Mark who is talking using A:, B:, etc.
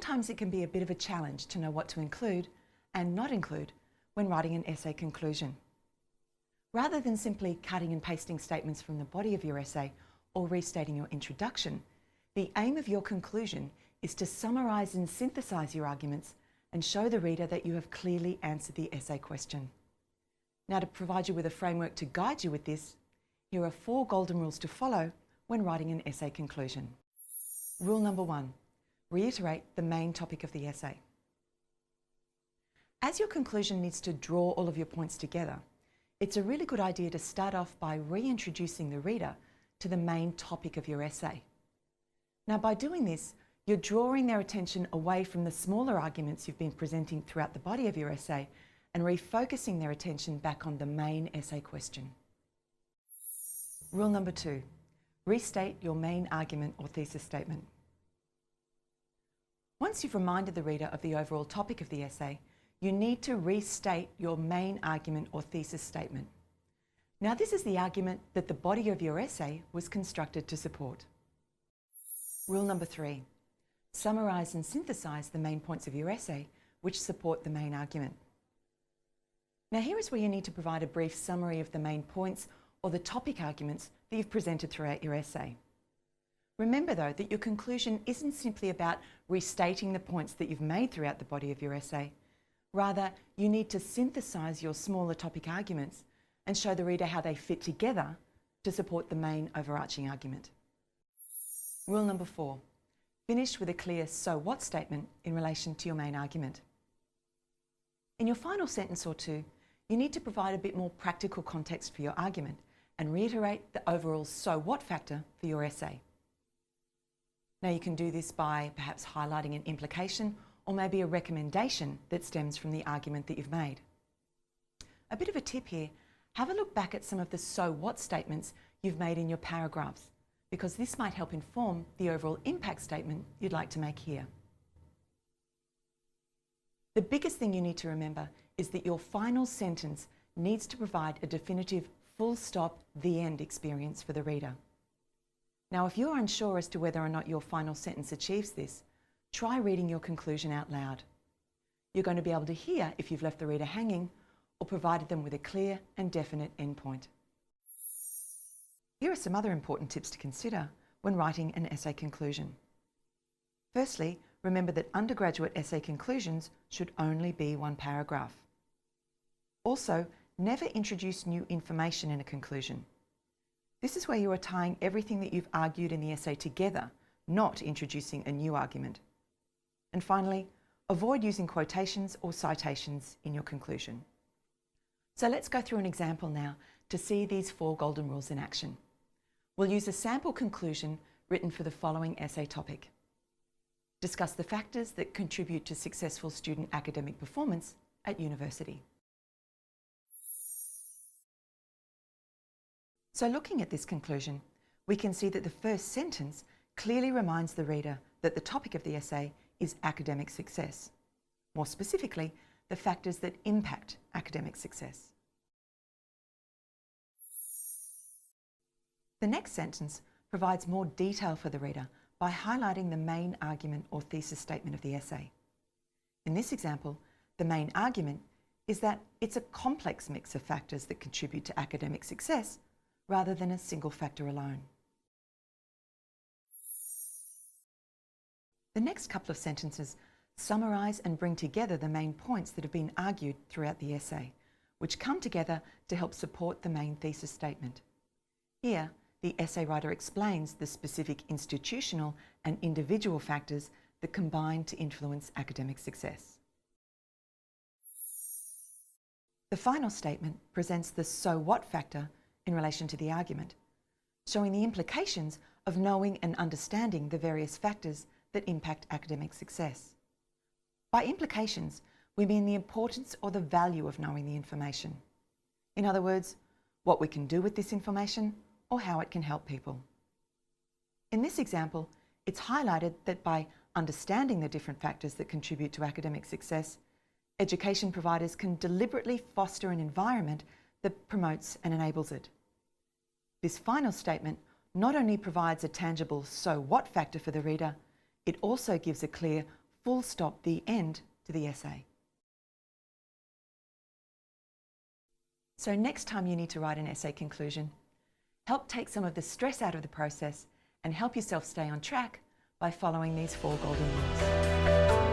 A: sometimes it can be a bit of a challenge to know what to include and not include when writing an essay conclusion. Rather than simply cutting and pasting statements from the body of your essay or restating your introduction, the aim of your conclusion is to summarise and synthesise your arguments and show the reader that you have clearly answered the essay question. Now, to provide you with a framework to guide you with this, here are 4 golden rules to follow when writing an essay conclusion. Rule number 1, reiterate the main topic of the essay. As your conclusion needs to draw all of your points together, it's a really good idea to start off by reintroducing the reader to the main topic of your essay. Now, by doing this, you're drawing their attention away from the smaller arguments you've been presenting throughout the body of your essay and refocusing their attention back on the main essay question. Rule number 2, restate your main argument or thesis statement. Once you've reminded the reader of the overall topic of the essay, you need to restate your main argument or thesis statement. Now, this is the argument that the body of your essay was constructed to support. Rule number 3, summarise and synthesise the main points of your essay which support the main argument. Now, here is where you need to provide a brief summary of the main points or the topic arguments that you've presented throughout your essay. Remember, though, that your conclusion isn't simply about restating the points that you've made throughout the body of your essay. Rather, you need to synthesise your smaller topic arguments and show the reader how they fit together to support the main overarching argument. Rule number 4, finish with a clear "so what" statement in relation to your main argument. In your final sentence or two, you need to provide a bit more practical context for your argument and reiterate the overall "so what" factor for your essay. Now, you can do this by perhaps highlighting an implication or maybe a recommendation that stems from the argument that you've made. A bit of a tip here, have a look back at some of the "so what" statements you've made in your paragraphs, because this might help inform the overall impact statement you'd like to make here. The biggest thing you need to remember is that your final sentence needs to provide a definitive full stop, the end experience for the reader. Now, if you're unsure as to whether or not your final sentence achieves this, try reading your conclusion out loud. You're going to be able to hear if you've left the reader hanging or provided them with a clear and definite endpoint. Here are some other important tips to consider when writing an essay conclusion. Firstly, remember that undergraduate essay conclusions should only be 1 paragraph. Also, never introduce new information in a conclusion. This is where you are tying everything that you've argued in the essay together, not introducing a new argument. And finally, avoid using quotations or citations in your conclusion. So let's go through an example now to see these 4 golden rules in action. We'll use a sample conclusion written for the following essay topic. Discuss the factors that contribute to successful student academic performance at university. So looking at this conclusion, we can see that the first sentence clearly reminds the reader that the topic of the essay is academic success. More specifically, the factors that impact academic success. The next sentence provides more detail for the reader by highlighting the main argument or thesis statement of the essay. In this example, the main argument is that it's a complex mix of factors that contribute to academic success rather than a single factor alone. The next couple of sentences summarise and bring together the main points that have been argued throughout the essay, which come together to help support the main thesis statement. Here, the essay writer explains the specific institutional and individual factors that combine to influence academic success. The final statement presents the "so what" factor in relation to the argument, showing the implications of knowing and understanding the various factors that impact academic success. By implications, we mean the importance or the value of knowing the information. In other words, what we can do with this information or how it can help people. In this example, it's highlighted that by understanding the different factors that contribute to academic success, education providers can deliberately foster an environment that promotes and enables it. This final statement not only provides a tangible "so what" factor for the reader, it also gives a clear full stop, the end to the essay. So next time you need to write an essay conclusion, help take some of the stress out of the process and help yourself stay on track by following these 4 golden rules.